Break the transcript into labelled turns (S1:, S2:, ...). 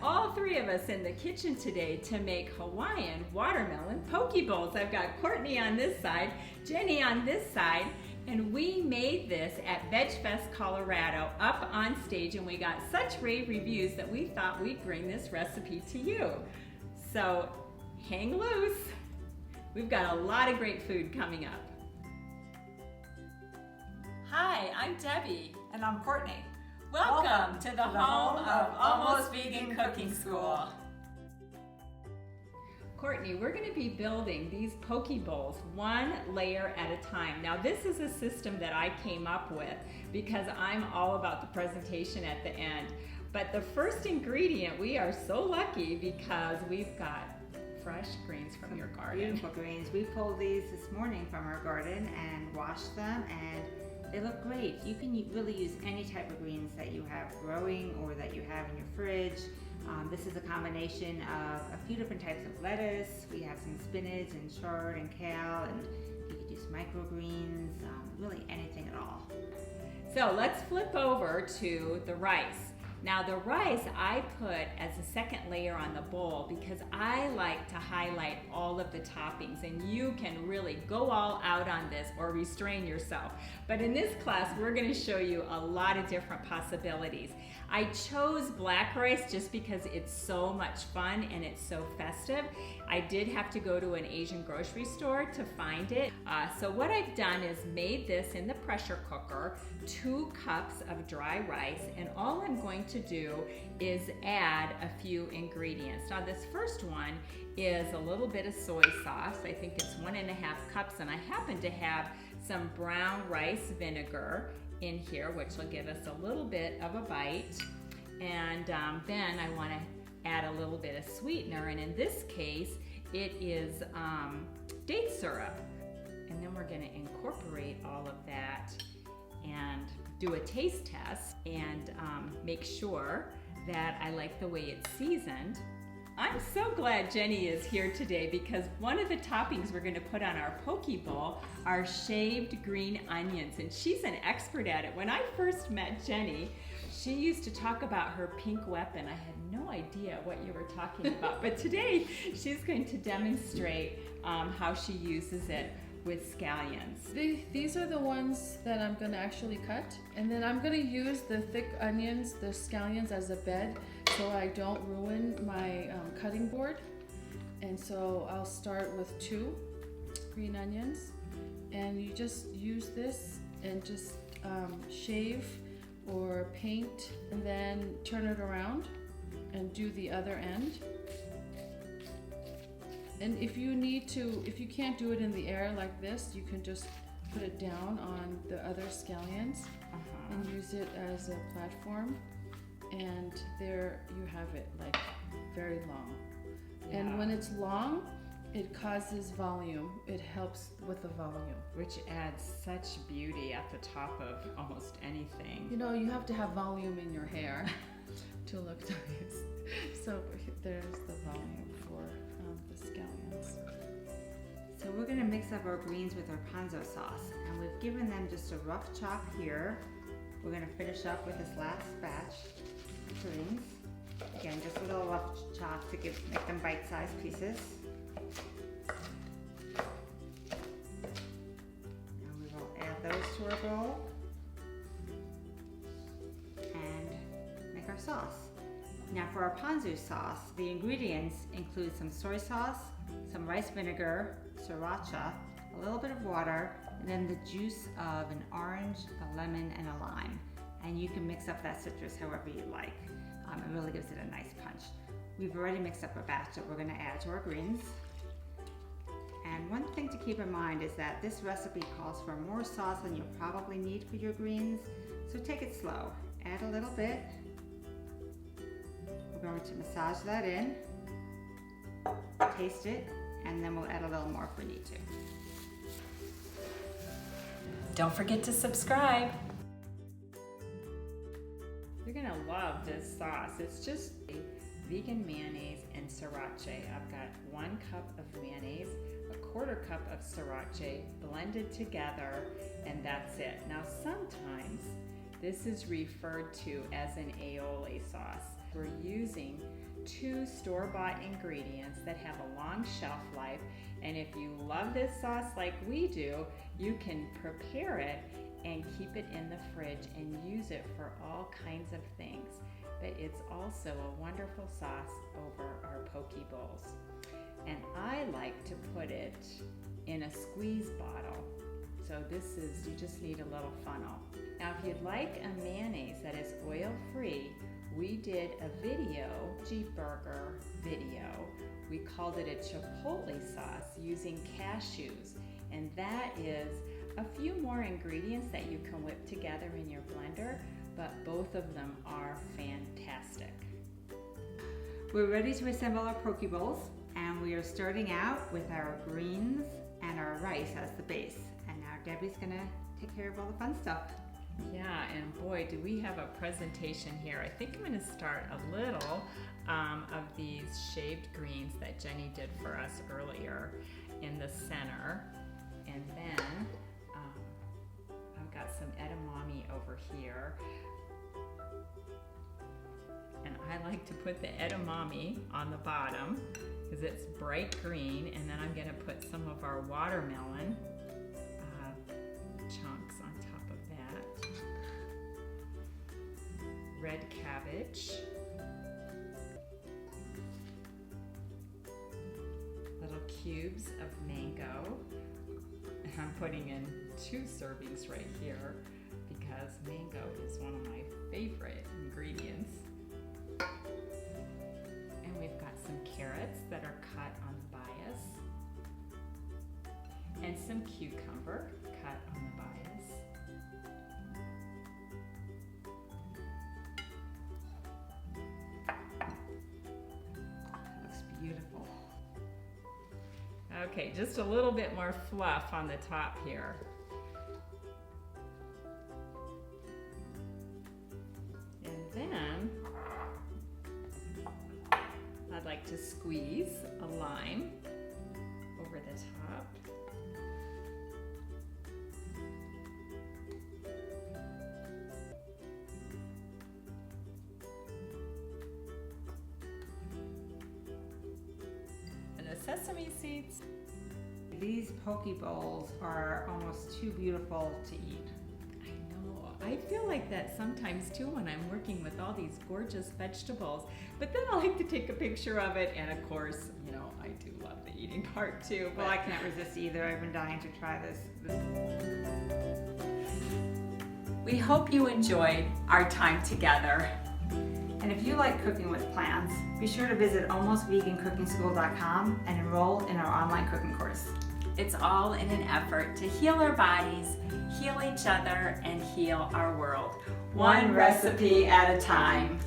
S1: all three of us in the kitchen today to make Hawaiian watermelon poke bowls. I've got Courtney on this side, Jenny on this side, and we made this at Veg Fest, Colorado, up on stage, and we got such rave reviews that we thought we'd bring this recipe to you. So hang loose. We've got a lot of great food coming up. Hi, I'm Debbie.
S2: And I'm Courtney.
S1: Welcome to the home of Almost Vegan Cooking School. Courtney, we're going to be building these poke bowls one layer at a time. Now this is a system that I came up with because I'm all about the presentation at the end. But the first ingredient, we are so lucky because we've got fresh greens from your garden.
S2: Beautiful greens. We pulled these this morning from our garden and washed them, and they look great. You can really use any type of greens that you have growing or that you have in your fridge. This is a combination of a few different types of lettuce. We have some spinach and chard and kale, and you could use microgreens, really anything at all.
S1: So let's flip over to the rice. Now the rice I put as a second layer on the bowl because I like to highlight all of the toppings, and you can really go all out on this or restrain yourself. But in this class, we're going to show you a lot of different possibilities. I chose black rice just because it's so much fun and it's so festive. I did have to go to an Asian grocery store to find it. So what I've done is made this in the pressure cooker, 2 cups of dry rice, and all I'm going to do is add a few ingredients. Now this first one is a little bit of soy sauce. I think it's 1.5 cups, and I happen to have some brown rice vinegar in here, which will give us a little bit of a bite. And then I want to add a little bit of sweetener, and in this case it is date syrup. And then we're going to incorporate all of that and do a taste test and make sure that I like the way it's seasoned. I'm so glad Jenny is here today because one of the toppings we're going to put on our poke bowl are shaved green onions, and she's an expert at it. When I first met Jenny, she used to talk about her pink weapon. I had no idea what you were talking about, but today she's going to demonstrate how she uses it with scallions.
S3: These are the ones that I'm going to actually cut, and then I'm going to use the thick onions, the scallions, as a bed so I don't ruin my cutting board. And so I'll start with 2 green onions, and you just use this and just shave or paint, and then turn it around and do the other end. And if you need to, if you can't do it in the air like this, you can just put it down on the other scallions and use it as a platform. And there you have it, like very long. Yeah. And when it's long, it causes volume. It helps with the volume.
S1: Which adds such beauty at the top of almost anything.
S3: You know, you have to have volume in your hair to look nice. So there's the volume for the scallions.
S2: So we're going to mix up our greens with our Ponzu sauce, and we've given them just a rough chop here. We're going to finish up with this last batch of greens. Again, just a little rough chop to make them bite-sized pieces. And we will add those to our bowl and make our sauce. Now for our Ponzu sauce, the ingredients include some soy sauce, some rice vinegar, sriracha, a little bit of water, and then the juice of an orange, a lemon, and a lime. And you can mix up that citrus however you like. It really gives it a nice punch. We've already mixed up a batch that we're going to add to our greens. And one thing to keep in mind is that this recipe calls for more sauce than you'll probably need for your greens, so take it slow. Add a little bit. We're going to massage that in, taste it, and then we'll add a little more if we need to.
S1: Don't forget to subscribe. You're gonna love this sauce. It's just vegan mayonnaise and sriracha. I've got 1 cup of mayonnaise, a 1/4 cup of sriracha blended together, and that's it. Now sometimes this is referred to as an aioli sauce. We're using 2 store-bought ingredients that have a long shelf life, and if you love this sauce like we do, you can prepare it and keep it in the fridge and use it for all kinds of things. But it's also a wonderful sauce over our poke bowls. And I like to put it in a squeeze bottle. So this is, you just need a little funnel. Now if you'd like a mayonnaise that is oil-free, we did a video, cheeseburger video. We called it a chipotle sauce using cashews. And that is a few more ingredients that you can whip together in your blender, but both of them are fantastic.
S2: We're ready to assemble our poke bowls, and we are starting out with our greens and our rice as the base. And now Debbie's gonna take care of all the fun stuff.
S1: Yeah, and boy, do we have a presentation here. I think I'm gonna start a little of these shaved greens that Jenny did for us earlier in the center. And then I've got some edamame over here. And I like to put the edamame on the bottom because it's bright green, and then I'm gonna put some of our watermelon chunks on top of that. Red cabbage. Little cubes of mango. And I'm putting in 2 servings right here because mango is one of my favorite ingredients. And we've got some carrots that are cut on the bias. And some cucumber cut on the bias.
S2: That looks beautiful.
S1: Okay, just a little bit more fluff on the top here. And then I'd like to squeeze a lime over the top. And the sesame seeds.
S2: These poke bowls are almost too beautiful to eat.
S1: I know. I feel like that sometimes too when I'm working with all these gorgeous vegetables, but then I like to take a picture of it, and of course, you know, I do love the eating part too.
S2: Well, I can't resist either. I've been dying to try this.
S1: We hope you enjoyed our time together.
S2: And if you like cooking with plants, be sure to visit almostvegancookingschool.com and enroll in our online cooking course.
S1: It's all in an effort to heal our bodies, heal each other, and heal our world. One recipe at a time.